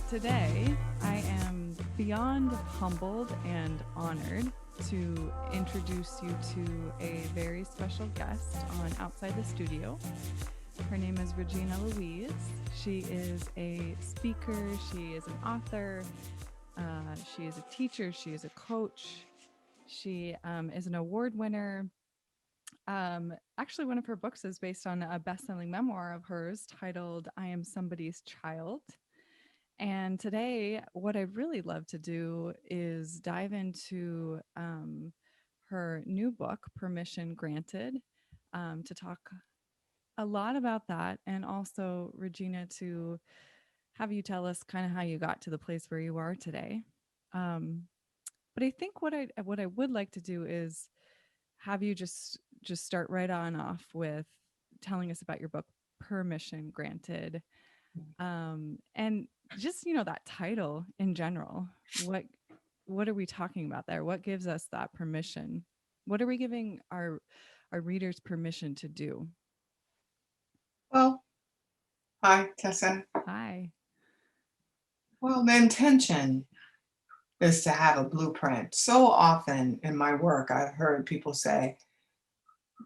Today, I am beyond humbled and honored to introduce you to a very special guest on Outside the Studio. Her name is Regina Louise. She is a speaker, she is an author, she is a teacher, she is a coach, she is an award winner. Actually, one of her books is based on a best selling memoir of hers titled I Am Somebody's Child. And today, what I'd really love to do is dive into her new book, Permission Granted, to talk a lot about that. And also, Regina, to have you tell us kind of how you got to the place where you are today. Um, but I think what I would like to do is have you just start right on off with telling us about your book, Permission Granted, and just that title in general. What are we talking about there? What gives us that permission? What are we giving our readers permission to do? Well, hi, Tessa. Hi. Well, the intention is to have a blueprint. So often in my work, I've heard people say,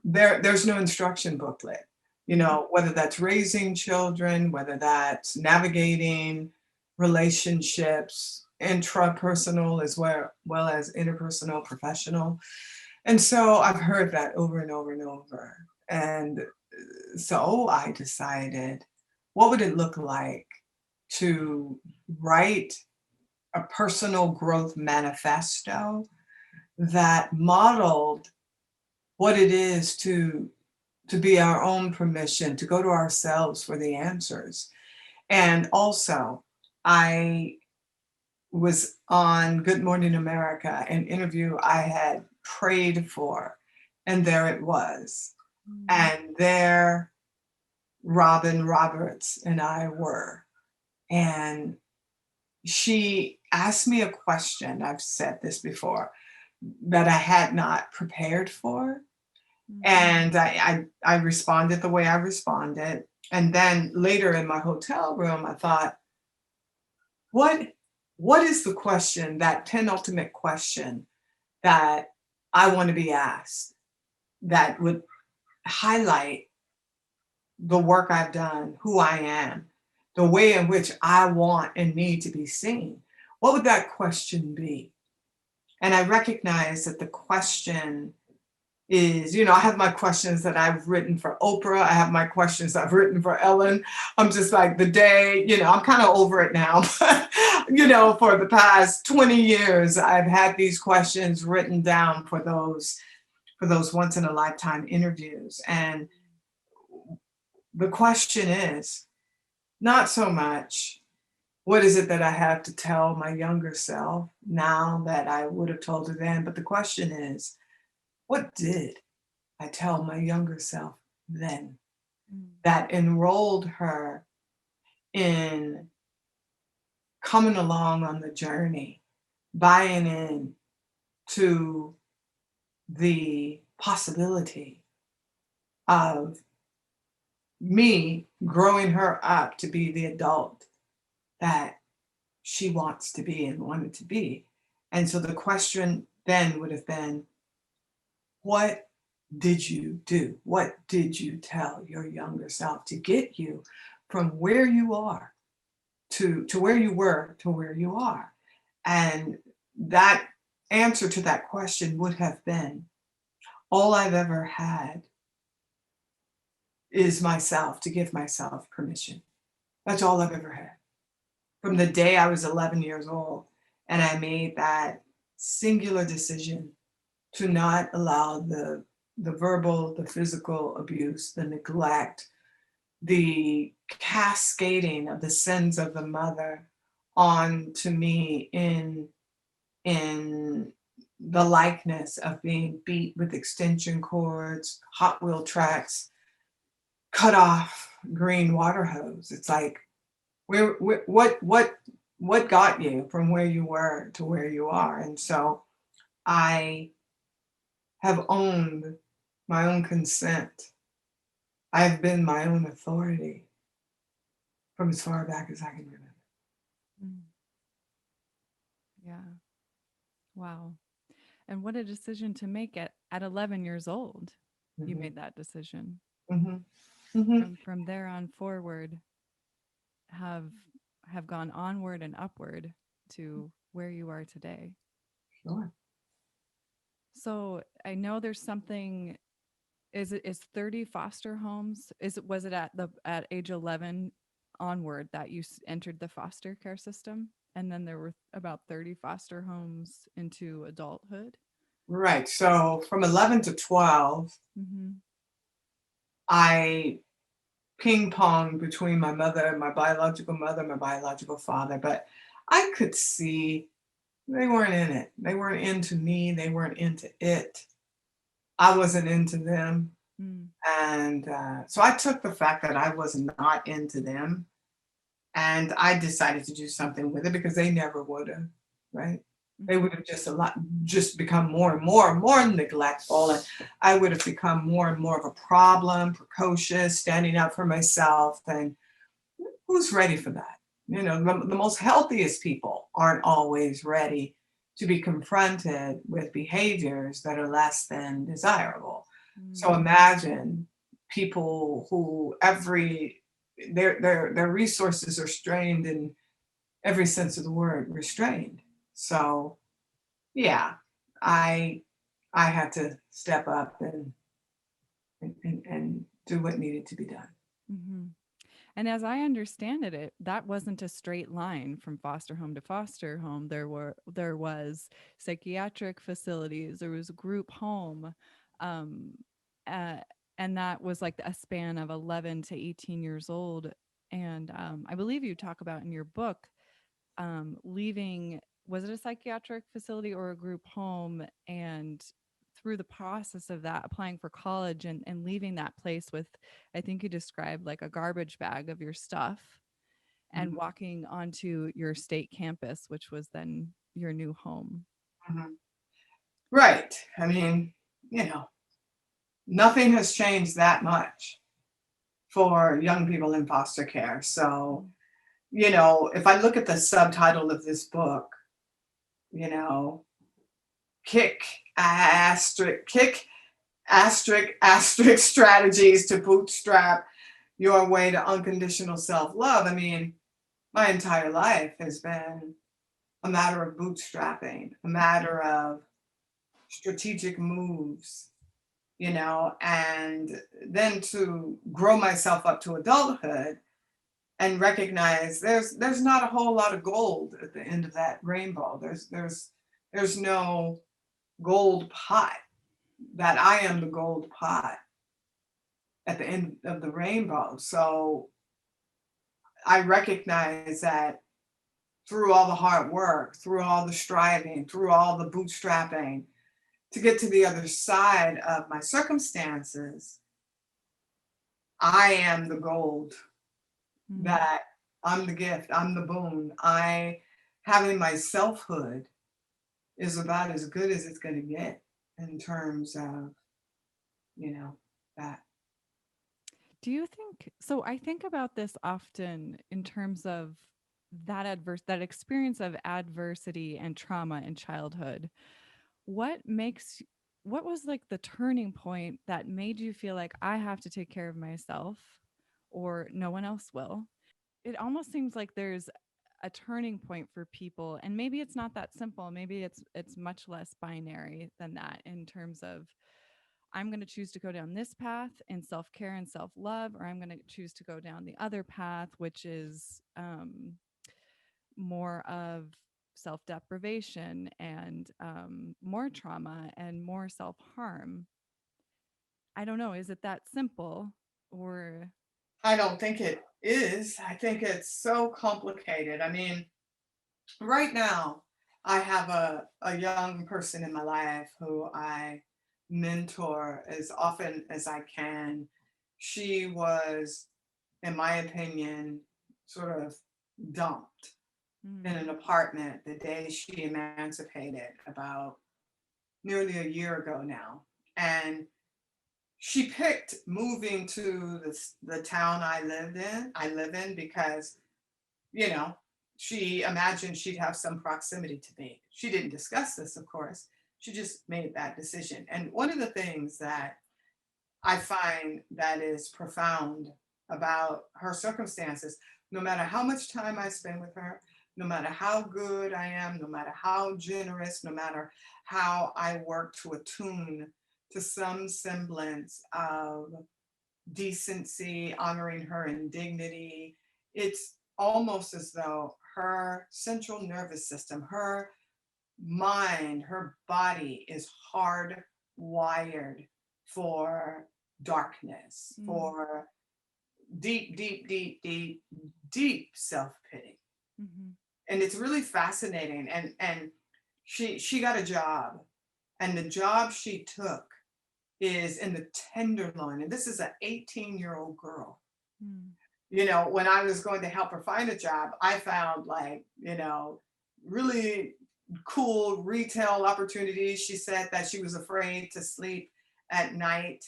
there's no instruction booklet. Mhm. Whether that's raising children, whether that's navigating relationships, intrapersonal as well as interpersonal, professional. And so I've heard that over and over and over. And so I decided, what would it look like to write a personal growth manifesto that modeled what it is to be our own permission, to go to ourselves for the answers. And also, I was on Good Morning America, an interview I had prayed for, and there it was. Mm. And there Robin Roberts and I were. And she asked me a question, I've said this before, that I had not prepared for. Mm. And I responded the way I responded. And then later in my hotel room, I thought, what what is the question, that penultimate question that I want to be asked that would highlight the work I've done, who I am, the way in which I want and need to be seen? What would that question be? And I recognize that the question is, I have my questions that I've written for Oprah. I have my questions I've written for Ellen. I'm just like the day, I'm kind of over it now. But, for the past 20 years, I've had these questions written down for those once in a lifetime interviews. And the question is not so much, what is it that I have to tell my younger self now that I would have told her then? But the question is, what did I tell my younger self then Mm. that enrolled her in coming along on the journey, buying in to the possibility of me growing her up to be the adult that she wants to be and wanted to be? And so the question then would have been, what did you do? What did you tell your younger self to get you from where you are to where you were to where you are? And that answer to that question would have been, all I've ever had is myself, to give myself permission. That's all I've ever had. From the day I was 11 years old and I made that singular decision to not allow the verbal, the physical abuse, the neglect, the cascading of the sins of the mother on to me in the likeness of being beat with extension cords, Hot Wheel tracks, cut off green water hose. It's like, what got you from where you were to where you are? And so I have owned my own consent. I've been my own authority from as far back as I can remember. Mm. Yeah. Wow. And what a decision to make at 11 years old. You Hmm. made that decision. Hmm. Hmm. From there on forward, have have gone onward and upward to where you are today. Sure. So I know there's something. Is 30 foster homes? Was it at age 11 onward that you entered the foster care system, and then there were about 30 foster homes into adulthood? Right. So from 11 to 12, Mm-hmm. I ping pong between my biological father, but I could see they weren't in it. They weren't into me. They weren't into it. I wasn't into them. Mm. And so I took the fact that I was not into them and I decided to do something with it because they never would have, right? They Mm-hmm. would have just become more and more and more neglectful. And I would have become more and more of a problem, precocious, standing up for myself. And who's ready for that? The most healthiest people aren't always ready to be confronted with behaviors that are less than desirable. So Mm. imagine people who their resources are strained in every sense of the word, restrained. So yeah, I I had to step up and do what needed to be done. Mm-hmm. And as I understand it, that wasn't a straight line from foster home to foster home. There was psychiatric facilities, there was a group home, um, uh, and that was like a span of 11 to 18 years old. And I believe you talk about in your book leaving, was it a psychiatric facility or a group home, and through the process of that applying for college and leaving that place with, I think you described like a garbage bag of your stuff, and Mhm, walking onto your state campus, which was then your new home. mhm. Right. I mean, you know, nothing has changed that much for young people in foster care. So, Mm. if I look at the subtitle of this book, you know, kick asterisk strategies to bootstrap your way to unconditional self-love. I mean, my entire life has been a matter of bootstrapping, a matter of strategic moves, and then to grow myself up to adulthood and recognize there's not a whole lot of gold at the end of that rainbow. There's no gold pot, that I am the gold pot at the end of the rainbow. So I recognize that through all the hard work, through all the striving, through all the bootstrapping to get to the other side of my circumstances, I am the gold, Mm. that I'm the gift, I'm the boon. Having my selfhood is about as good as it's going to get in terms of, you know, that. Do you think so? I think about this often in terms of that experience of adversity and trauma in childhood. What makes what was like the turning point that made you feel like I have to take care of myself or no one else will? It almost seems like there's a turning point for people, and maybe it's not that simple. Maybe it's much less binary than that in terms of I'm going to choose to go down this path in self care and self love, or I'm going to choose to go down the other path, which is more of self deprivation and more trauma and more self harm. I don't know. Is it that simple? Or, I don't think it is. I think it's so complicated. I mean, right now, I have a young person in my life who I mentor as often as I can. She was, in my opinion, sort of dumped in mm, an apartment the day she emancipated about nearly a year ago now. And she picked moving to the town I live in because, you know, she imagined she'd have some proximity to me. She didn't discuss this, of course. She just made that decision. And one of the things that I find that is profound about her circumstances, no matter how much time I spend with her, no matter how good I am, no matter how generous, no matter how I work to attune to some semblance of decency, honoring her indignity, it's almost as though her central nervous system, her mind, her body is hardwired for darkness, Mm. for deep, deep, deep, deep, deep self-pity. Mm-hmm. And it's really fascinating. And she got a job, and the job she took is in the tenderloin. And this is an 18-year-old girl. Mm. You know, when I was going to help her find a job, I found, like, you know, really cool retail opportunities. She said that she was afraid to sleep at night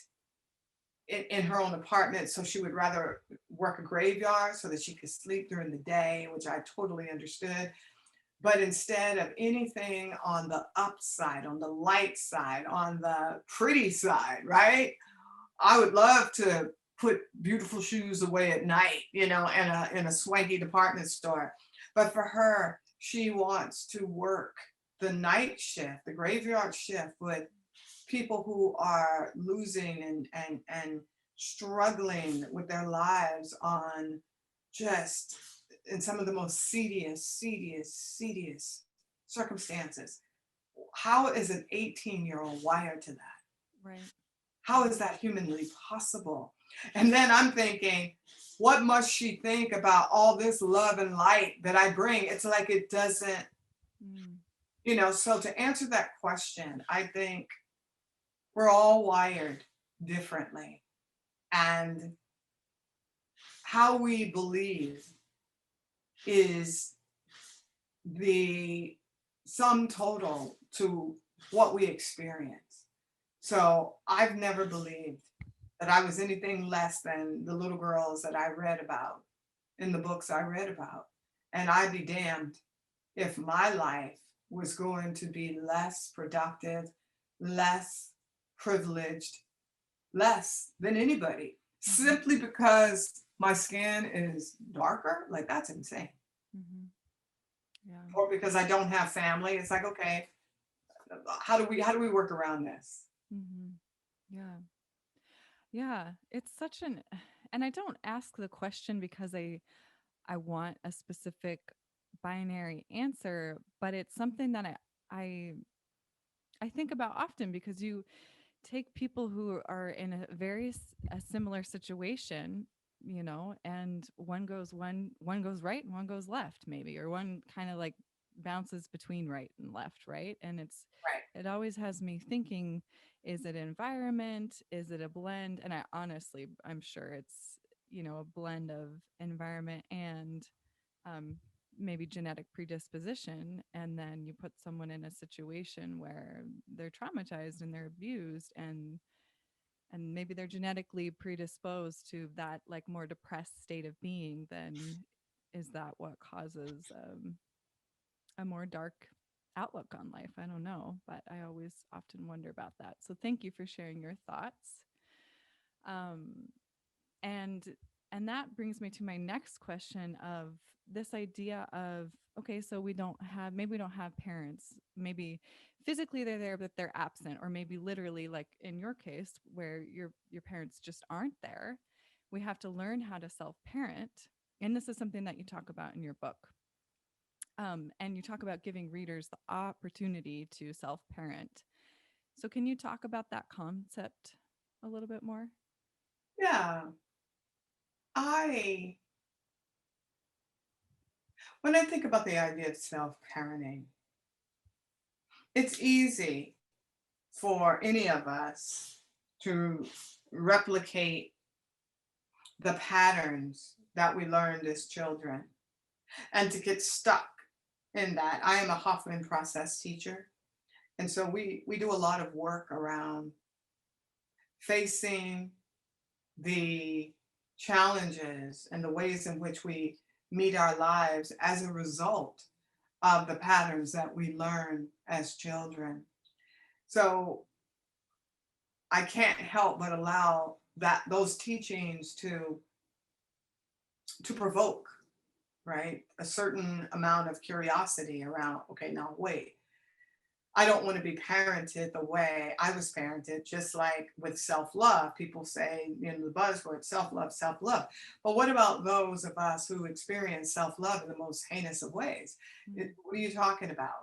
in her own apartment, so she would rather work a graveyard so that she could sleep during the day, which I totally understood. But instead of anything on the upside, on the light side, on the pretty side, right? I would love to put beautiful shoes away at night, you know, in a swanky department store. But for her, she wants to work the night shift, the graveyard shift, with people who are losing and struggling with their lives on just in some of the most seediest circumstances. How is an 18-year-old wired to that? Right. How is that humanly possible? And then I'm thinking, what must she think about all this love and light that I bring? It's like it doesn't, Mm. you know. So to answer that question, I think we're all wired differently. And how we believe is the sum total to what we experience. So I've never believed that I was anything less than the little girls that I read about in the books I read about. And I'd be damned if my life was going to be less productive, less privileged, less than anybody, Mm-hmm. simply because my skin is darker. Like, that's insane. Mm-hmm. Yeah. Or because I don't have family. It's like, okay, how do we work around this? Mm-hmm. Yeah. Yeah. It's such an, and I don't ask the question because I want a specific binary answer, but it's something that I I think about often because you take people who are in a a similar situation, you know, and one goes right and one goes left maybe, or one kind of like bounces between right and left, right? And Right. it always has me thinking, is it environment? Is it a blend? And I honestly, I'm sure it's, you know, a blend of environment and um, maybe genetic predisposition, and then you put someone in a situation where they're traumatized and they're abused, and maybe they're genetically predisposed to that like more depressed state of being, then is that what causes a more dark outlook on life? I don't know, but I always often wonder about that. So thank you for sharing your thoughts. um, and and that brings me to my next question of this idea of, okay, so we don't have parents, maybe physically they're there but they're absent, or maybe literally, like in your case where your parents just aren't there. We have to learn how to self parent, and this is something that you talk about in your book. And you talk about giving readers the opportunity to self parent. So can you talk about that concept a little bit more? Yeah. I When I think about the idea of self-parenting, it's easy for any of us to replicate the patterns that we learned as children and to get stuck in that. I am a Hoffman process teacher. And so we do a lot of work around facing the challenges and the ways in which we meet our lives as a result of the patterns that we learn as children. So I can't help but allow that those teachings to provoke, right? A certain amount of curiosity around, okay, now wait, I don't want to be parented the way I was parented, just like with self love. People say, the buzzword self love, self love. But what about those of us who experience self love in the most heinous of ways? Mm. What are you talking about?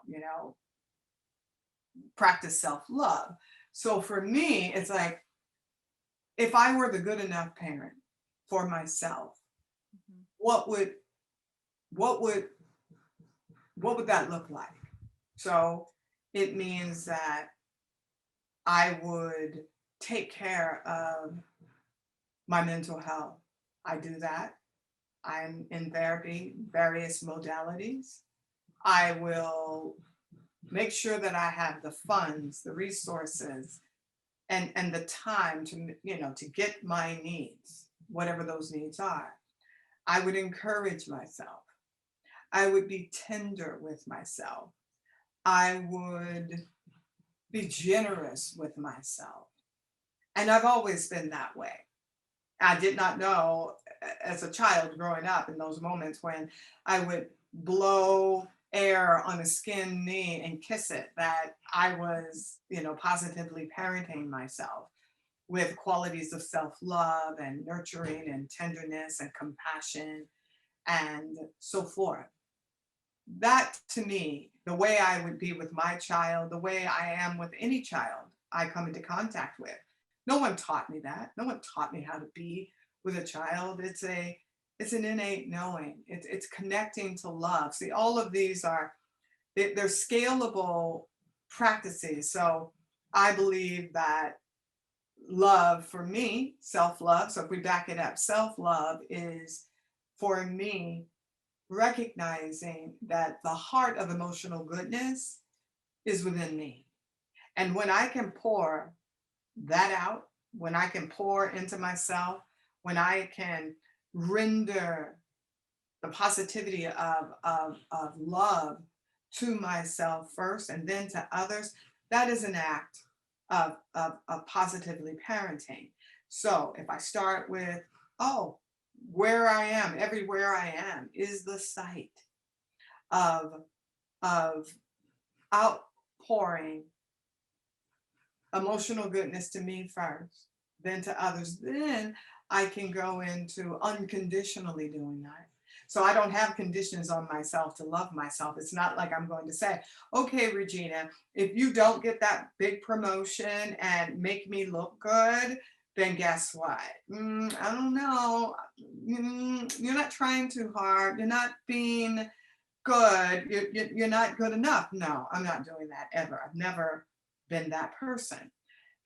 Practice self love. So for me, it's like, if I were the good enough parent for myself, Mhm. what would what would what would that look like? So it means that I would take care of my mental health. I do that. I'm in therapy, various modalities. I will make sure that I have the funds, the resources, and the time to get my needs, whatever those needs are. I would encourage myself. I would be tender with myself. I would be generous with myself. And I've always been that way. I did not know as a child growing up in those moments when I would blow air on a skinned knee and kiss it that I was, positively parenting myself with qualities of self-love and nurturing and tenderness and compassion and so forth. That to me, the way I would be with my child, the way I am with any child I come into contact with. No one taught me that. No one taught me how to be with a child. It's an innate knowing. It's connecting to love. See, all of these they're scalable practices. So I believe that love for me, self-love. So if we back it up, self-love is for me recognizing that the heart of emotional goodness is within me. And when I can pour that out, when I can pour into myself, when I can render the positivity of love to myself first and then to others, that is an act of positively parenting. So if I start with, oh, where I am, everywhere I am is the site of of outpouring emotional goodness to me first, then to others, then I can go into unconditionally doing that. So I don't have conditions on myself to love myself. It's not like I'm going to say, okay, Regina, if you don't get that big promotion and make me look good, then guess what? I don't know. You're not trying too hard. You're not being good. You're not good enough. No, I'm not doing that ever. I've never been that person.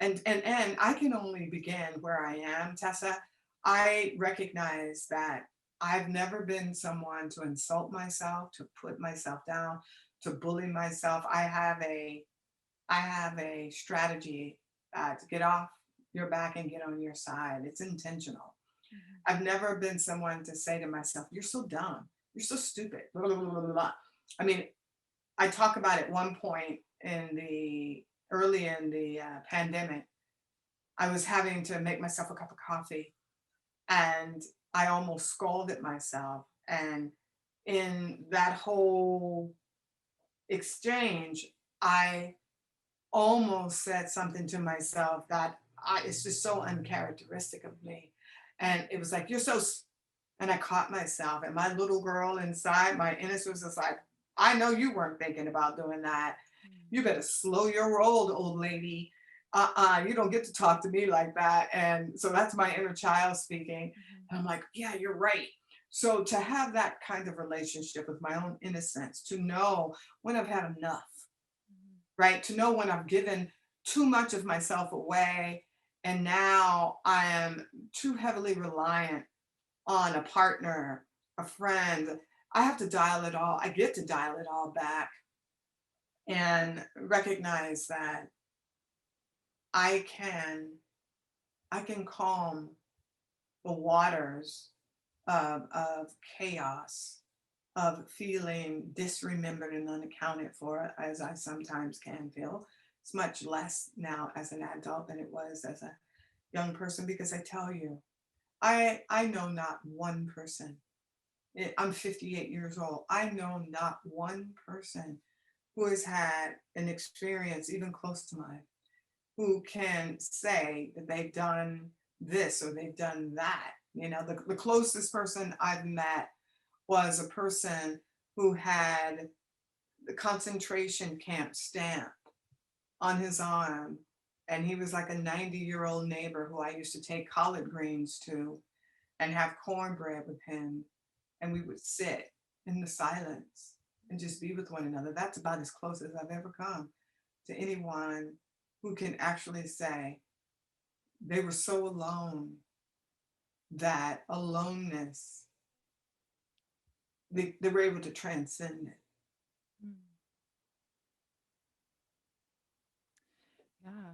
And I can only begin where I am, Tessa. I recognize that I've never been someone to insult myself, to put myself down, to bully myself. I have a strategy to get off your back and get on your side. It's intentional. Mhm. I've never been someone to say to myself, "You're so dumb. You're so stupid." Blah, blah, blah, blah, blah. I mean, I talk about at one point early in the pandemic, I was having to make myself a cup of coffee and I almost scolded myself. And in that whole exchange, I almost said something to myself that it's just so uncharacteristic of me. And it was like, you're so, and I caught myself, and my little girl inside, my innocence was like, I know you weren't thinking about doing that. Mm. You better slow your roll, old lady. You don't get to talk to me like that. And so that's my inner child speaking. Mhm. And I'm like, yeah, you're right. So to have that kind of relationship with my own innocence, to know when I've had enough, Mhm. right? To know when I've given too much of myself away and now I am too heavily reliant on a partner, a friend. I have to dial it all. I get to dial it all back and recognize that I can I can calm the waters of chaos of feeling disremembered and unaccounted for, as I sometimes can feel. It's much less now as an adult than it was as a young person, because I tell you, I know not one person. I'm 58 years old. I know not one person who has had an experience even close to mine, who can say that they've done this or they've done that. You know, the closest person I've met was a person who had the concentration camp stamp on his arm. And he was like a 90-year-old neighbor who I used to take collard greens to and have cornbread with him. And we would sit in the silence and just be with one another. That's about as close as I've ever come to anyone who can actually say they were so alone that aloneness, they were able to transcend it. Mm. Yeah.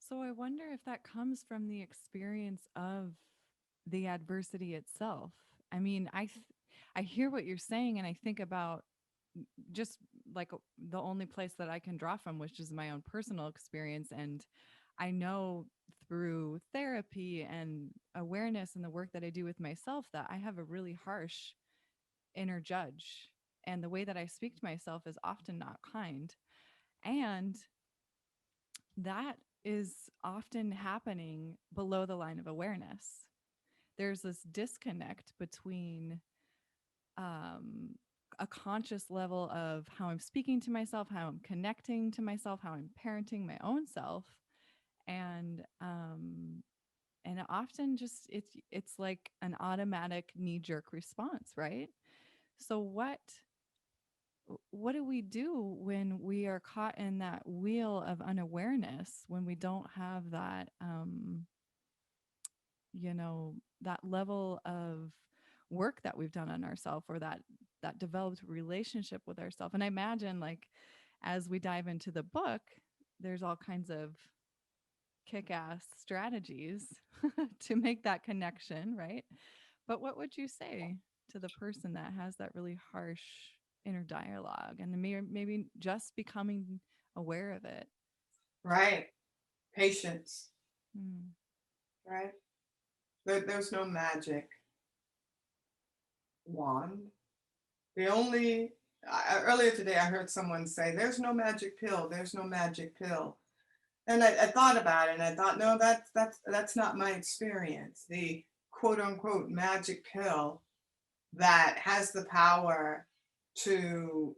So I wonder if that comes from the experience of the adversity itself. I mean, I hear what you're saying, and I think about just like the only place that I can draw from, which is my own personal experience. And I know through therapy and awareness and the work that I do with myself that I have a really harsh inner judge. And the way that I speak to myself is often not kind. And that is often happening below the line of awareness. There's this disconnect between um, a conscious level of how I'm speaking to myself, how I'm connecting to myself, how I'm parenting my own self, and often just it's like an automatic knee jerk response, right? So what do we do when we are caught in that wheel of unawareness, when we don't have that that level of work that we've done on ourselves, or that developed relationship with ourselves? And I imagine, like, as we dive into the book, there's all kinds of kick-ass strategies to make that connection, right? But what would you say to the person that has that really harsh inner dialogue and maybe just becoming aware of it? Right? Patience, Mm. right? There's no magic wand. The only, earlier today, I heard someone say, there's no magic pill, there's no magic pill. And I thought about it and I thought, no, that's not my experience. The quote unquote magic pill that has the power to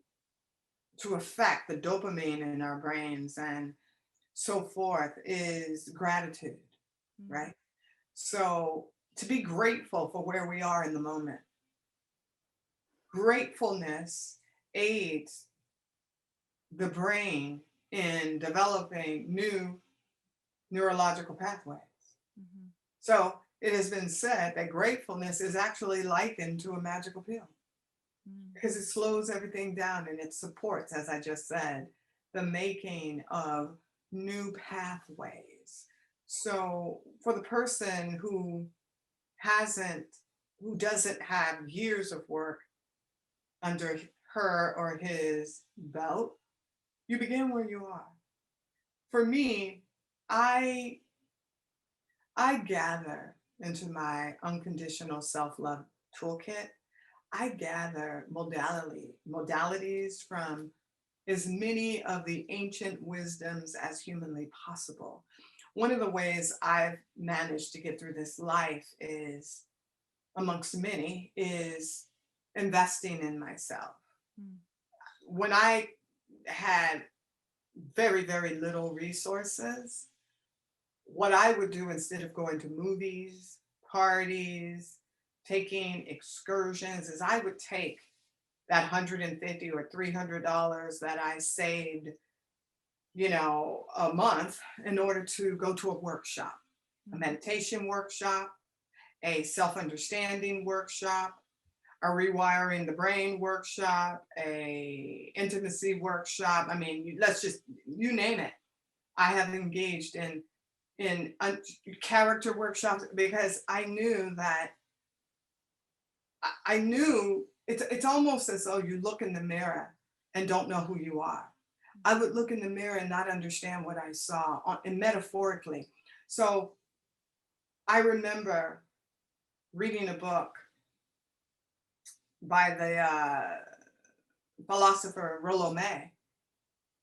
affect the dopamine in our brains and so forth is gratitude, Mm. right? So to be grateful for where we are in the moment. Gratefulness aids the brain in developing new neurological pathways. Mhm. So it has been said that gratefulness is actually likened to a magical pill Mm. because it slows everything down and it supports, as I just said, the making of new pathways. So for the person hasn't, who doesn't have years of work under her or his belt, you begin where you are. For me, I I gather into my unconditional self-love toolkit. I gather modalities from as many of the ancient wisdoms as humanly possible. One of the ways I've managed to get through this life is, amongst many, is investing in myself. Mm. When I had very, very little resources, what I would do instead of going to movies, parties, taking excursions, is I would take that $150 or $300 that I saved, a month in order to go to a workshop, a Mm. meditation workshop, a self-understanding workshop, a rewiring the brain workshop, a intimacy workshop. I mean, let's just, you name it. I have engaged in character workshops because I knew that I knew it's almost as though you look in the mirror and don't know who you are. I would look in the mirror and not understand what I saw and metaphorically. So I remember reading a book by the philosopher Rollo May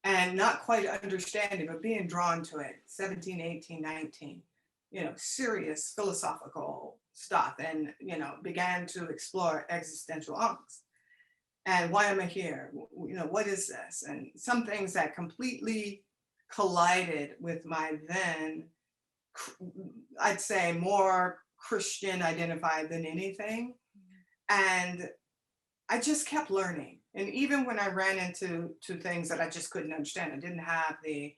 and not quite understanding, but being drawn to it, 17, 18, 19, serious philosophical stuff, and, began to explore existential angst. And why am I here? What is this? And some things that completely collided with my then, I'd say, more Christian identified than anything. And I just kept learning. And even when I ran into things that I just couldn't understand, I didn't have the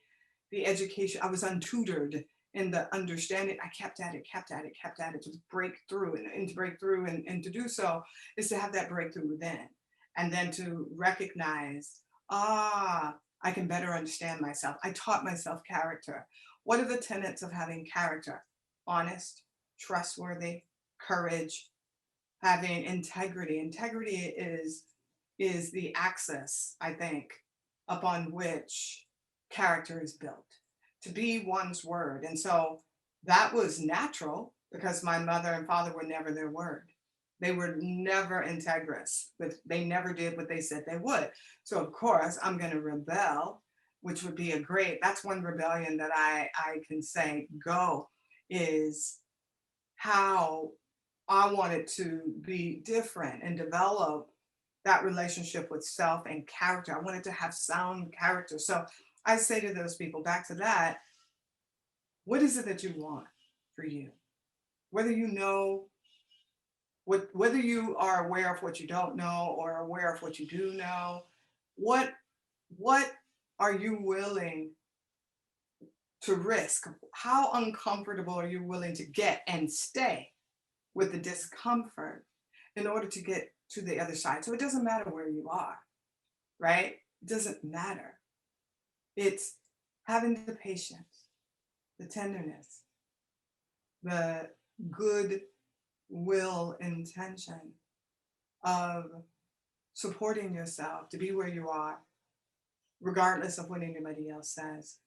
education, I was untutored in the understanding. I kept at it, kept at it, kept at it to break through and to break through. And to do so is to have that breakthrough within. And then to recognize, I can better understand myself. I taught myself character. What are the tenets of having character? Honest, trustworthy, courage, having integrity. Integrity is the axis, I think, upon which character is built, to be one's word. And so that was natural because my mother and father were never their word. They were never integrous, but they never did what they said they would. So of course I'm going to rebel, which would be that's one rebellion that I can say go, is how I wanted to be different and develop that relationship with self and character. I wanted to have sound character. So I say to those people, back to that, what is it that you want for you? Whether you know whether you are aware of what you don't know or aware of what you do know, what what are you willing to risk? How uncomfortable are you willing to get and stay with the discomfort in order to get to the other side? So it doesn't matter where you are, right? It doesn't matter. It's having the patience, the tenderness, the good will intention of supporting yourself to be where you are, regardless of what anybody else says.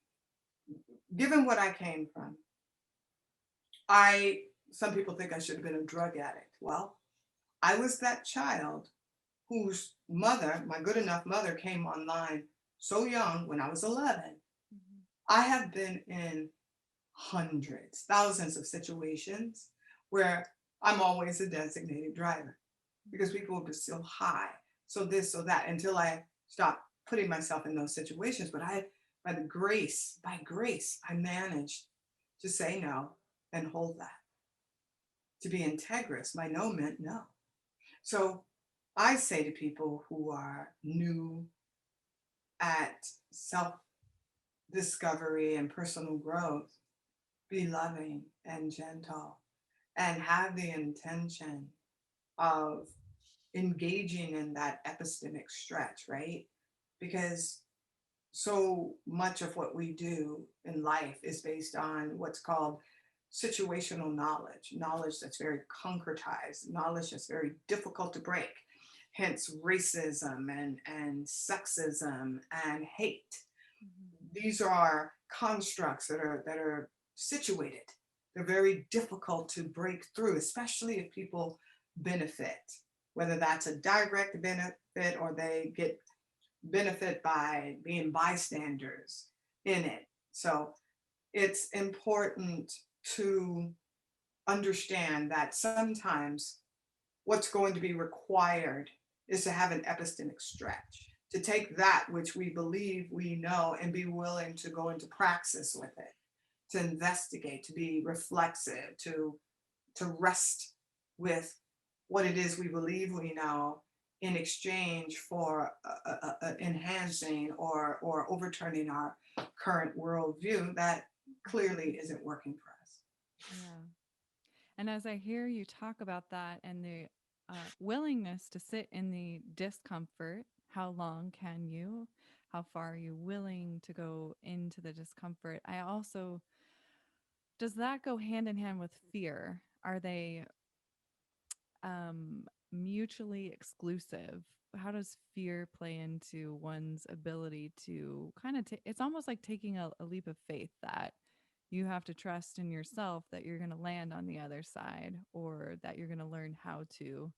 Given what I came from, some people think I should have been a drug addict. Well, I was that child whose mother, my good enough mother, came online so young when I was 11. Mhm. I have been in hundreds, thousands of situations where I'm always a designated driver because people will be so high, so this, so that, until I stop putting myself in those situations. But by grace, I managed to say no and hold that. To be integrous, my no meant no. So I say to people who are new at self discovery and personal growth, be loving and gentle and have the intention of engaging in that epistemic stretch, right? Because so much of what we do in life is based on what's called situational knowledge that's very concretized, knowledge that's very difficult to break. Hence racism and sexism and hate. Mhm. These are constructs that are situated. They're very difficult to break through, especially if people benefit, whether that's a direct benefit or they get benefit by being bystanders in it. So it's important to understand that sometimes what's going to be required is to have an epistemic stretch, to take that which we believe we know and be willing to go into praxis with it, to investigate, to be reflexive, to rest with what it is we believe we know in exchange for enhancing or overturning our current worldview that clearly isn't working for us. Yeah. And as I hear you talk about that and the willingness to sit in the discomfort, how long can you? How far are you willing to go into the discomfort? I also, does that go hand in hand with fear? Are they mutually exclusive? How does fear play into one's ability to kind of it's almost like taking a leap of faith that you have to trust in yourself that you're going to land on the other side or that you're going to learn how to,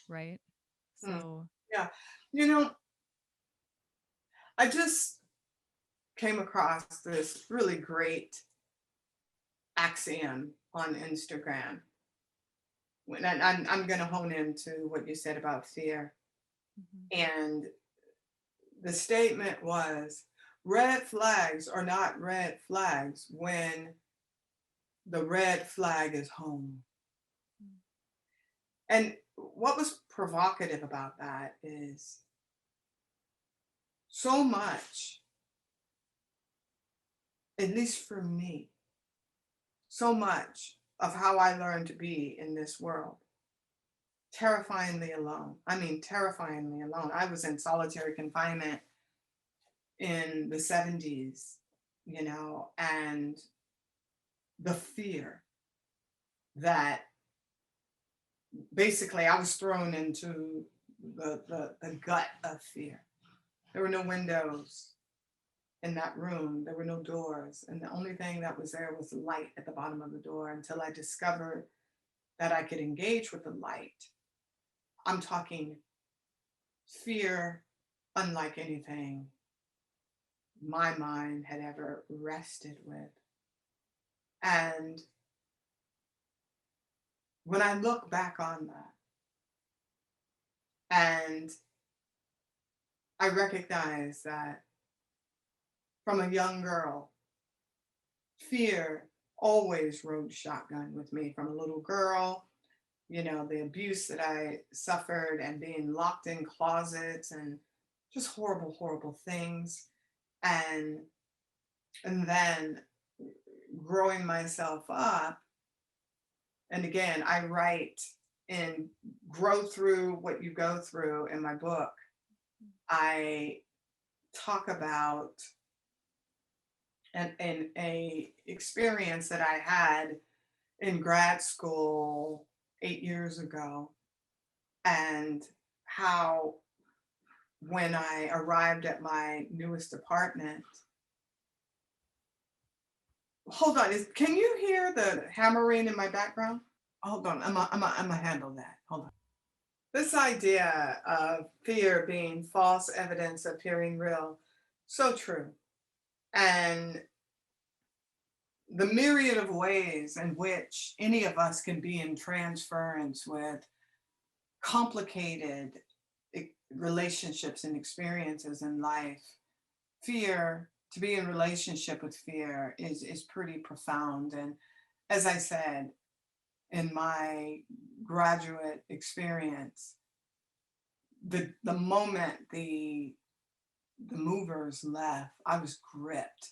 right? Mm, So, yeah. You know, I just came across this really great axiom on Instagram. When I'm going to hone into what you said about fear. mhm. And the statement was, red flags are not red flags when the red flag is home. Mm. And what was provocative about that is so much, at least for me, so much of how I learned to be in this world, terrifyingly alone. I mean, terrifyingly alone. I was in solitary confinement in the 70s, and the fear that basically I was thrown into the gut of fear. There were no windows in that room, there were no doors, and the only thing that was there was light at the bottom of the door until I discovered that I could engage with the light. I'm talking fear unlike anything my mind had ever rested with. And when I look back on that, and I recognize that from a young girl, fear always rode shotgun with me from a little girl. The abuse that I suffered and being locked in closets and just horrible, horrible things. And and then growing myself up. And again, I write in Grow Through What You Go Through in my book. I talk about an a experience that I had in grad school 8 years ago, and how when I arrived at my newest apartment, hold on, can you hear the hammering in my background? Hold on, I'm gonna handle that. Hold on. This idea of fear being false evidence appearing real, so true. And the myriad of ways in which any of us can be in transference with complicated relationships and experiences in life. Fear, to be in relationship with fear is pretty profound. And as I said, in my graduate experience, the moment the movers left, I was gripped,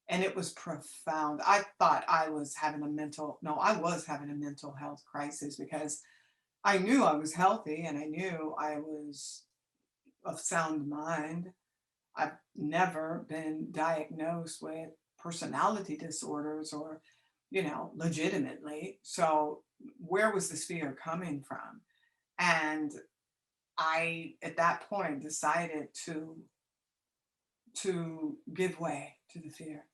and it was profound. I thought I was having a mental, no, I was having a mental health crisis because I knew I was healthy and I knew I was of sound mind. I've never been diagnosed with personality disorders or, legitimately. So where was this fear coming from? And I, at that point, decided to give way to the fear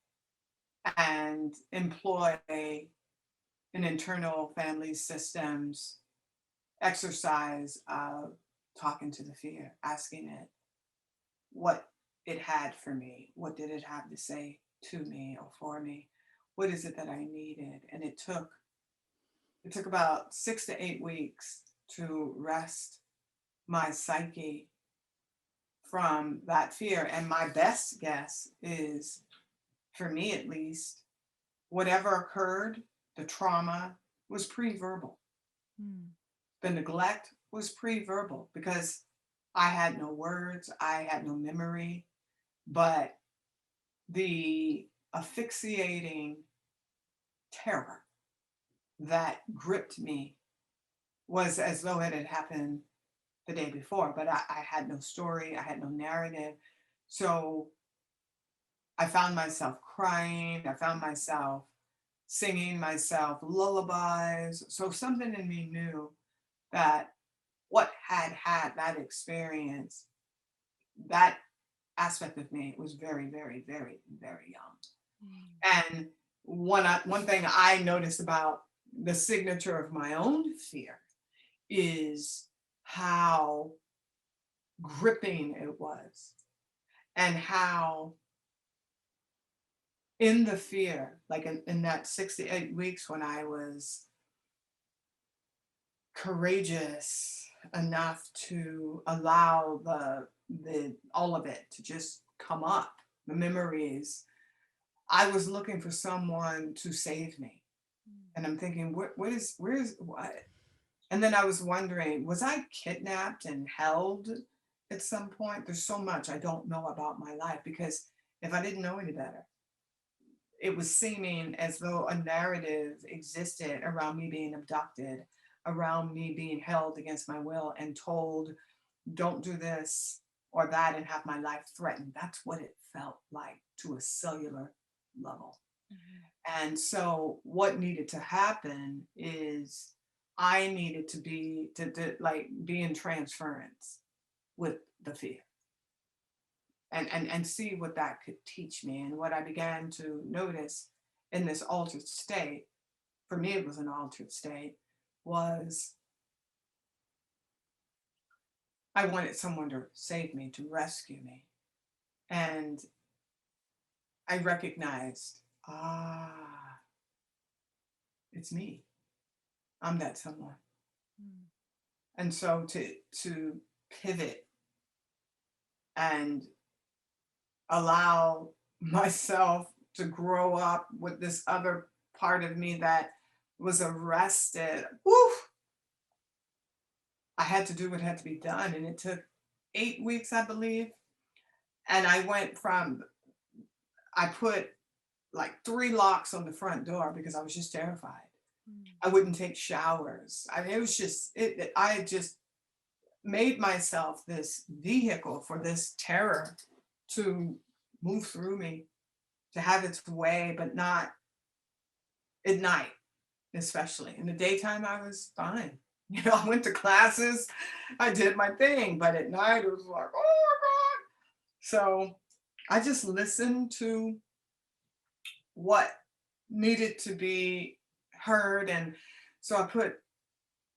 and employ an internal family systems exercise of talking to the fear, asking it what it had for me. What did it have to say to me or for me? What is it that I needed? And it took about 6 to 8 weeks to rest my psyche from that fear. And my best guess is, for me at least, whatever occurred, the trauma was pre-verbal. Mm. The neglect was pre-verbal because I had no words, I had no memory, but the asphyxiating terror that gripped me was as though it had happened the day before, but I had no story, I had no narrative. So I found myself crying, I found myself singing myself lullabies. So something in me knew that what had had that experience, that aspect of me was very, very, very, very young. And one thing I noticed about the signature of my own fear is how gripping it was, and how in the fear, like in that 68 weeks when I was courageous enough to allow the all of it to just come up, the memories, I was looking for someone to save me. And I'm thinking, where's what? And then I was wondering, was I kidnapped and held at some point? There's so much I don't know about my life, because if I didn't know any better, it was seeming as though a narrative existed around me being abducted, around me being held against my will and told, don't do this or that and have my life threatened. That's what it felt like to a cellular level. And so what needed to happen is I needed to be in transference with the fear, and see what that could teach me. And what I began to notice in this altered state, for me it was an altered state, was I wanted someone to save me, to rescue me. And I recognized, it's me. I'm that someone. And so to pivot and allow myself to grow up with this other part of me that was arrested, whew, I had to do what had to be done. And it took 8 weeks, I believe. And I put like 3 locks on the front door because I was just terrified. I wouldn't take showers. I mean, it was just, I had just made myself this vehicle for this terror to move through me, to have its way, but not at night, especially. In the daytime, I was fine. I went to classes, I did my thing, but at night it was like, oh my God. So I just listened to what needed to be heard. And so I put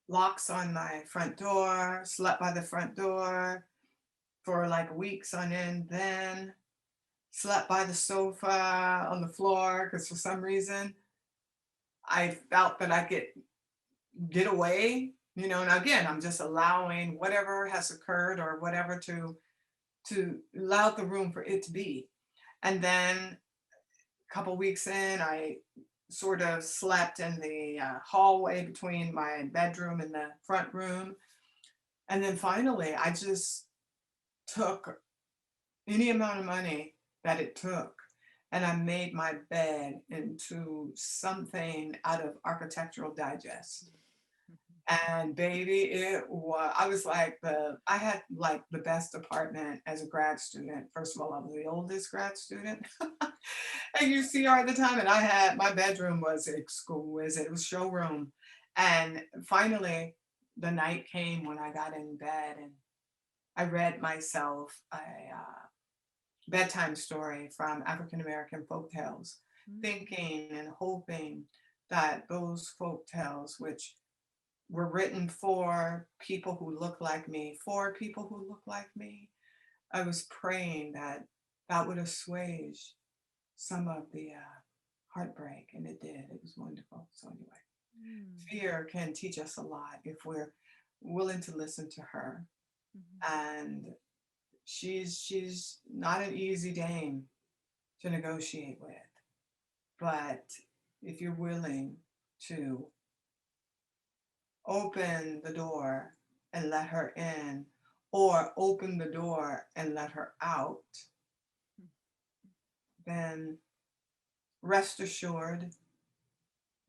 locks on my front door, slept by the front door for like weeks on end, then slept by the sofa on the floor because for some reason I felt that I could get away, and again, I'm just allowing whatever has occurred or whatever to allow the room for it to be. And then a couple weeks in, I sort of slept in the hallway between my bedroom and the front room. And then finally, I just took any amount of money that it took, and I made my bed into something out of Architectural Digest. And baby, I had like the best apartment as a grad student. First of all, I was the oldest grad student at UCR at the time. And my bedroom was exquisite. It was showroom. And finally, the night came when I got in bed and I read myself a bedtime story from African American folktales, thinking and hoping that those folktales, which were written for people who look like me, for people who look like me, I was praying that that would assuage some of the heartbreak, and it did. It was wonderful. So anyway, fear can teach us a lot if we're willing to listen to her. And she's not an easy dame to negotiate with, but if you're willing to open the door and let her in, or open the door and let her out, then rest assured,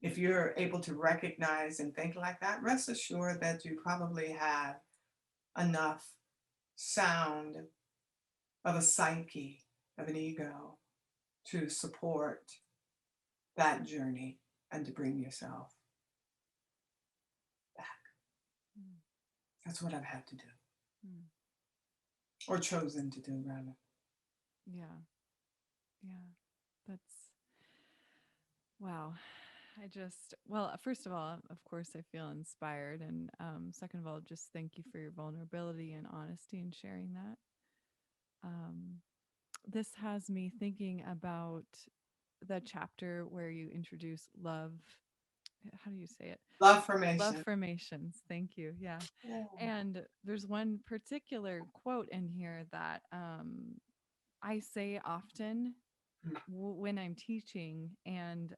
if you're able to recognize and think like that, rest assured that you probably have enough sound of a psyche, of an ego, to support that journey and to bring yourself back. That's what I've had to do, Mm. or chosen to do, rather. Yeah. Yeah. That's wow. Well, first of all, of course, I feel inspired. And second of all, just thank you for your vulnerability and honesty in sharing that. Um, this has me thinking about the chapter where you introduce love. How do you say it? Love Love formation. formations. Thank you. Yeah. Yeah. And there's one particular quote in here that I say often when I'm teaching. And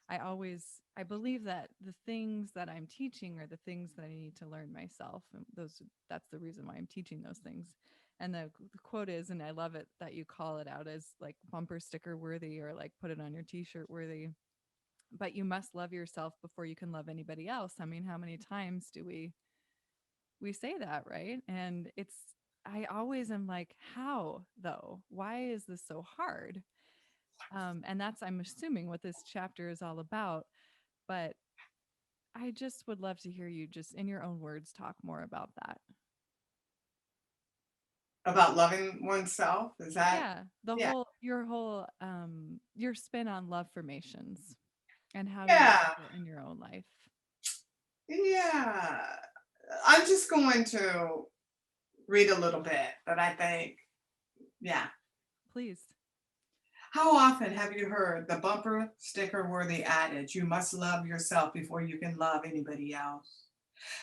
I believe that the things that I'm teaching are the things that I need to learn myself. And that's the reason why I'm teaching those things. And the quote is, and I love it that you call it out as like bumper sticker worthy, or like put it on your t-shirt worthy. But you must love yourself before you can love anybody else. I mean, how many times do we say that, right? And I always am like, how though? Why is this so hard? And that's, I'm assuming, what this chapter is all about. But I just would love to hear you just in your own words talk more about that. About loving oneself. Is that? Yeah, Yeah. your spin on love formations and how you use Yeah. it in your own life. Yeah. I'm just going to read a little bit, but I think, yeah. Please. How often have you heard the bumper sticker worthy adage, you must love yourself before you can love anybody else?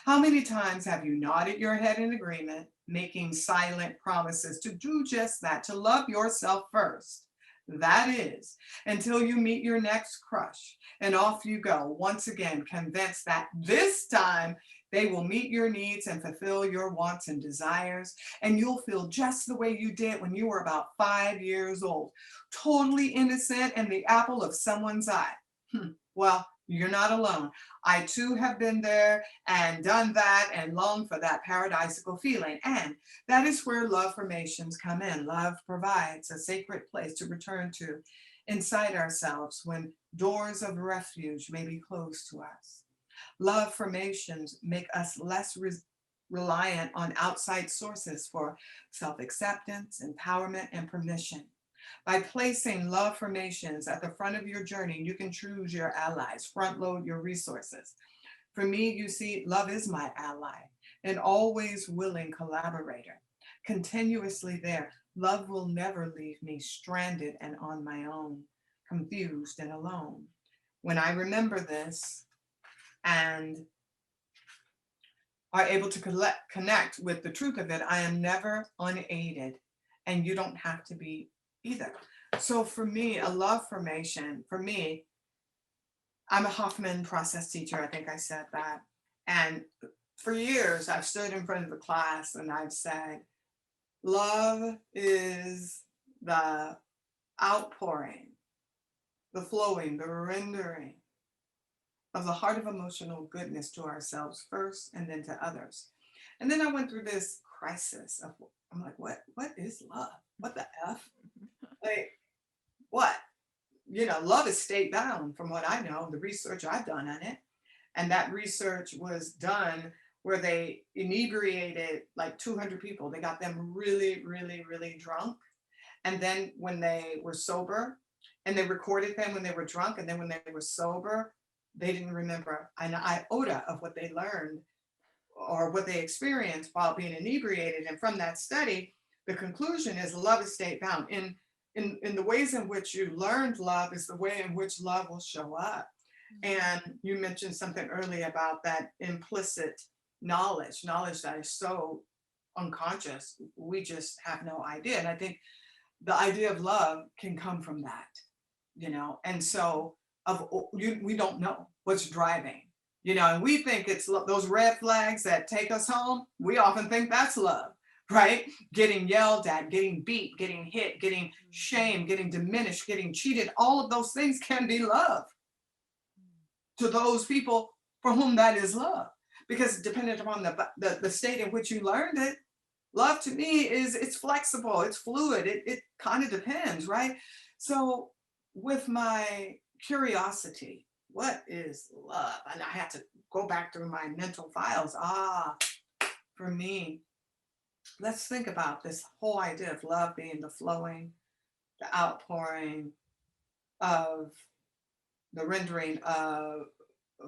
How many times have you nodded your head in agreement, making silent promises to do just that, to love yourself first? That is, until you meet your next crush, and off you go, once again, convinced that this time they will meet your needs and fulfill your wants and desires, and you'll feel just the way you did when you were about 5 years old, totally innocent and the apple of someone's eye. Well, you're not alone. I too have been there and done that and longed for that paradisical feeling. And that is where love formations come in. Love provides a sacred place to return to inside ourselves when doors of refuge may be closed to us. Love formations make us less reliant on outside sources for self acceptance, empowerment, and permission. By placing love formations at the front of your journey, you can choose your allies, front load your resources. For me, you see, love is my ally, an always willing collaborator, continuously there. Love will never leave me stranded and on my own, confused and alone. When I remember this and are able to connect with the truth of it, I am never unaided, and you don't have to be either. So for me, a love formation, for me, I'm a Hoffman process teacher. I think I said that. And for years, I've stood in front of the class and I've said, love is the outpouring, the flowing, the rendering of the heart of emotional goodness to ourselves first and then to others. And then I went through this crisis of, I'm like, what is love? What the F? Like, what? Love is state bound from what I know, the research I've done on it. And that research was done where they inebriated like 200 people. They got them really, really, really drunk. And then when they were sober, and they recorded them when they were drunk, and then when they were sober, they didn't remember an iota of what they learned or what they experienced while being inebriated. And from that study, the conclusion is love is state bound. In the ways in which you learned love is the way in which love will show up. And you mentioned something earlier about that implicit knowledge that is so unconscious. We just have no idea. And I think the idea of love can come from that, and so we don't know what's driving, and we think it's those red flags that take us home. We often think that's love, right? Getting yelled at, getting beat, getting hit, getting shamed, getting diminished, getting cheated, all of those things can be love to those people for whom that is love, because depending upon the state in which you learned it, love to me is, it's flexible, it's fluid, it kind of depends, right? So with my curiosity, what is love? And I had to go back through my mental files. for me, let's think about this whole idea of love being the flowing, the outpouring of the rendering of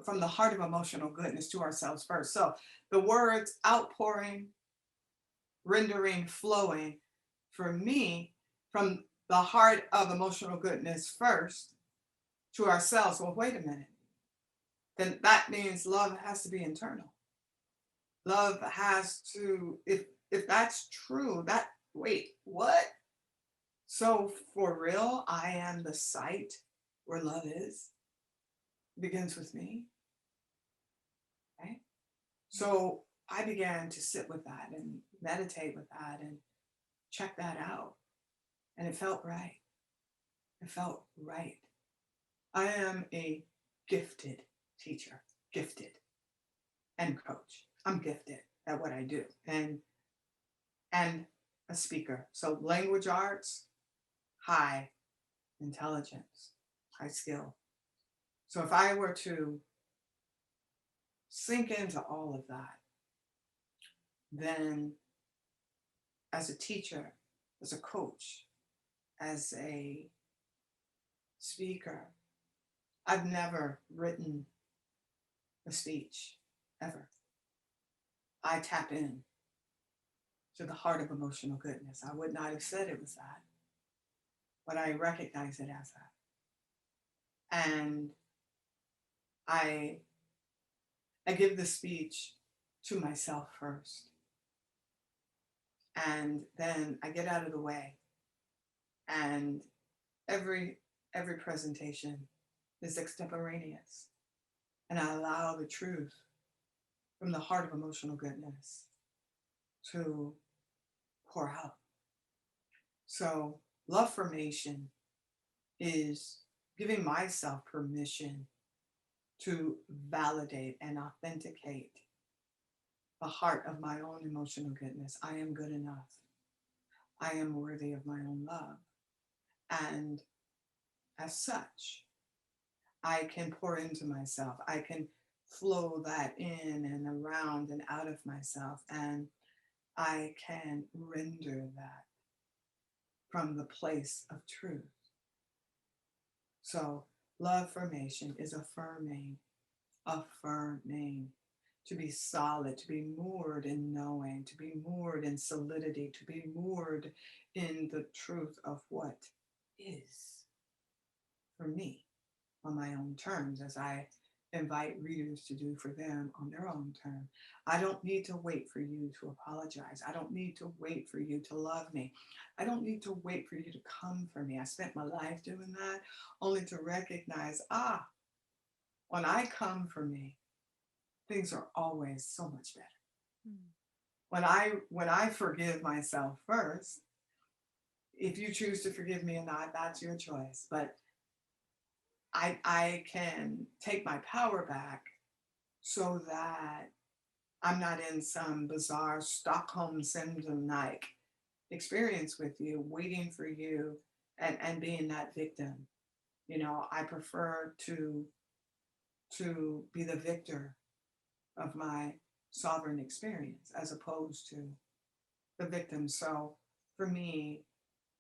from the heart of emotional goodness to ourselves first. So the words outpouring, rendering, flowing, for me, from the heart of emotional goodness first to ourselves. Well, wait a minute. Then that means love has to be internal. Love has to, if that's true, that wait, what? So for real, I am the site where love is. It begins with me. Right? So I began to sit with that and meditate with that and check that out. And it felt right. It felt right. I am a gifted teacher, gifted and coach. I'm gifted at what I do and a speaker. So language arts, high intelligence, high skill. So if I were to sink into all of that, then as a teacher, as a coach, as a speaker, I've never written a speech ever. I tap in to the heart of emotional goodness. I would not have said it was that, but I recognize it as that. And I I give the speech to myself first. And then I get out of the way. And every presentation is extemporaneous. And I allow the truth from the heart of emotional goodness to pour out. So love formation is giving myself permission to validate and authenticate the heart of my own emotional goodness. I am good enough. I am worthy of my own love. And as such, I can pour into myself. I can flow that in and around and out of myself. And I can render that from the place of truth. So love formation is affirming, to be solid, to be moored in knowing, to be moored in solidity, to be moored in the truth of what is for me on my own terms, as I invite readers to do for them on their own term. I don't need to wait for you to apologize. I don't need to wait for you to love me. I don't need to wait for you to come for me. I spent my life doing that only to recognize, when I come for me, things are always so much better. When I forgive myself first, if you choose to forgive me or not, that's your choice. But I can take my power back so that I'm not in some bizarre Stockholm syndrome like experience with you, waiting for you and being that victim. You know, I prefer to be the victor of my sovereign experience as opposed to the victim. So for me,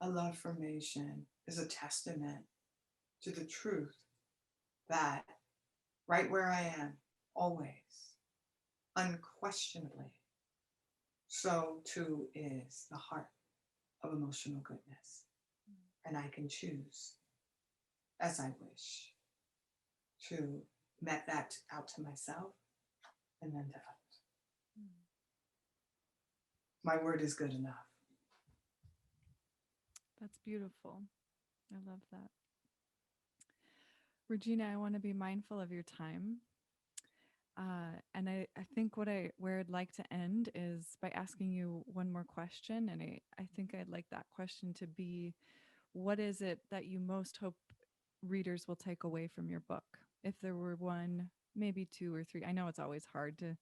a love formation is a testament to the truth that right where I am, always, unquestionably, so too is the heart of emotional goodness. And I can choose as I wish to met that out to myself and then to others. My word is good enough. That's beautiful. I love that. Regina, I want to be mindful of your time. And I think where I'd like to end is by asking you one more question. And I think I'd like that question to be, what is it that you most hope readers will take away from your book? If there were one, maybe two or three. I know it's always hard to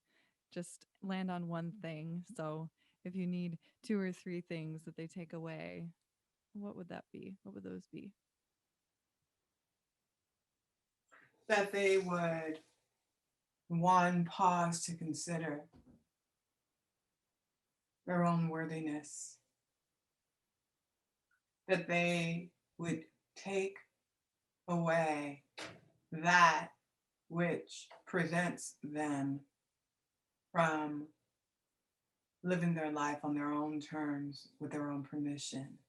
just land on one thing. So if you need two or three things that they take away, what would that be? What would those be? That they would, one, pause to consider their own worthiness, that they would take away that which prevents them from living their life on their own terms with their own permission.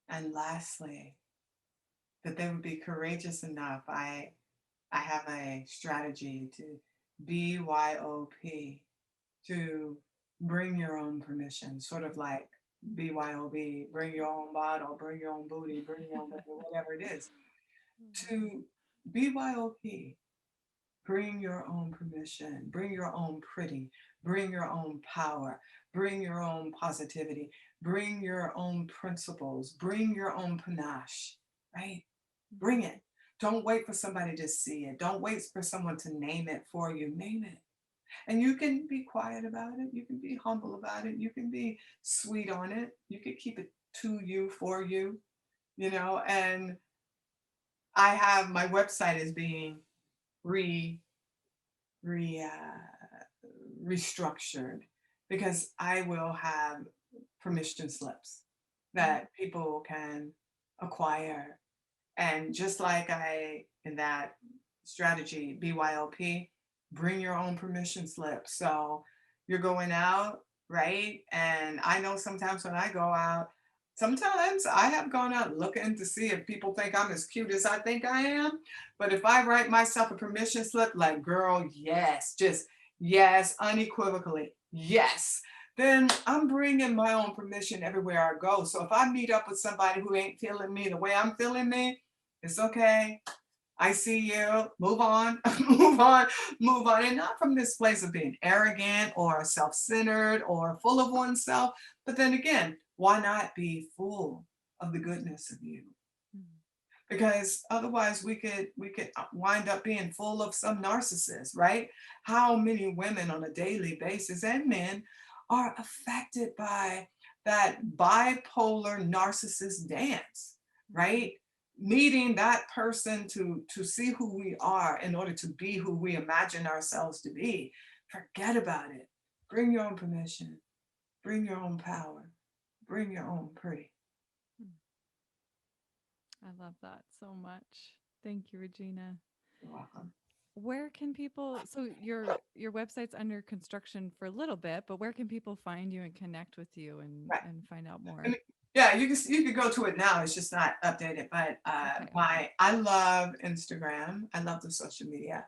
And lastly, that they would be courageous enough. I have a strategy to BYOP, to bring your own permission, sort of like BYOB, bring your own bottle, bring your own booty, bring your own whatever it is. To BYOP, bring your own permission, bring your own pretty, bring your own power, bring your own positivity, bring your own principles, bring your own panache, right? Bring it. Don't wait for somebody to see it. Don't wait for someone to name it for you. Name it. And you can be quiet about it. You can be humble about it. You can be sweet on it. You can keep it to you, for you, and I have my website is being re restructured, because I will have permission slips that people can acquire. And just like in that strategy, BYOP, bring your own permission slip. So you're going out, right? And I know sometimes when I go out, sometimes I have gone out looking to see if people think I'm as cute as I think I am. But if I write myself a permission slip, like, girl, yes, just yes, unequivocally, yes, then I'm bringing my own permission everywhere I go. So if I meet up with somebody who ain't feeling me the way I'm feeling me, it's okay. I see you. Move on, move on, move on. And not from this place of being arrogant or self-centered or full of oneself. But then again, why not be full of the goodness of you? Because otherwise we could wind up being full of some narcissist, right? How many women on a daily basis, and men, are affected by that bipolar narcissist dance, right? Needing that person to see who we are in order to be who we imagine ourselves to be. Forget about it. Bring your own permission. Bring your own power. Bring your own pretty. I love that so much. Thank you, Regina. You're welcome. Where can people, so your website's under construction for a little bit, but where can people find you and connect with you Right. and find out more? Yeah, you can go to it now. It's just not updated. But Okay. I love Instagram. I love the social media.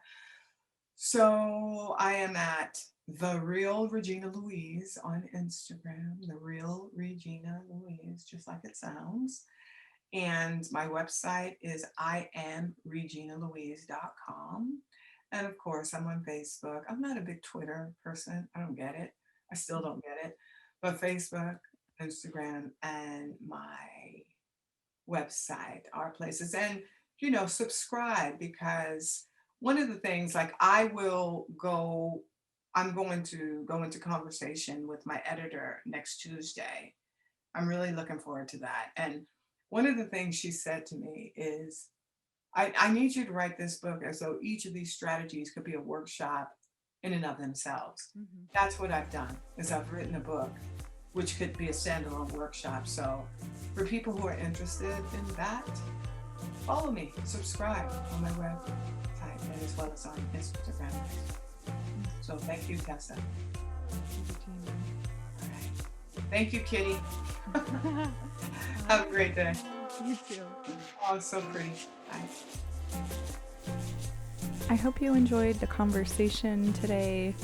So I am at The Real Regina Louise on Instagram. The Real Regina Louise, just like it sounds. And my website is IamReginaLouise.com. And of course, I'm on Facebook. I'm not a big Twitter person. I don't get it. I still don't get it. But Facebook, Instagram, and my website are places. And, subscribe, because one of the things, like, I'm going to go into conversation with my editor next Tuesday. I'm really looking forward to that. And one of the things she said to me is, I need you to write this book as though each of these strategies could be a workshop in and of themselves. That's what I've done, is I've written a book, which could be a standalone workshop. So for people who are interested in that, follow me, subscribe on my website, and as well as on Instagram. So thank you, Tessa. All right. Thank you, Kitty. Have a great day. You too. Oh, so pretty. Bye. I hope you enjoyed the conversation today.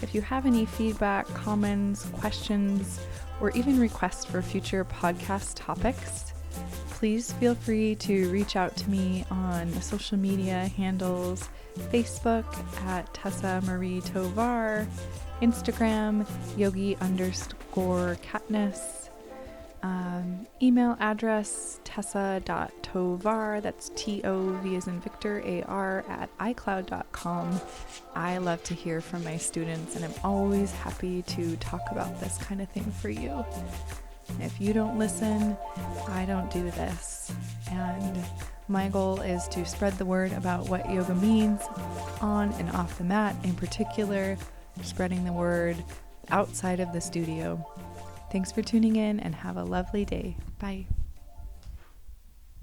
If you have any feedback, comments, questions, or even requests for future podcast topics, please feel free to reach out to me on social media handles: Facebook at Tessa Marie Tovar, Instagram yogi_Katniss, email address tessa.tovar, that's TOV as in Victor, AR, at iCloud.com. I love to hear from my students, and I'm always happy to talk about this kind of thing for you. If you don't listen, I don't do this. And my goal is to spread the word about what yoga means on and off the mat, in particular, spreading the word outside of the studio. Thanks for tuning in and have a lovely day. Bye.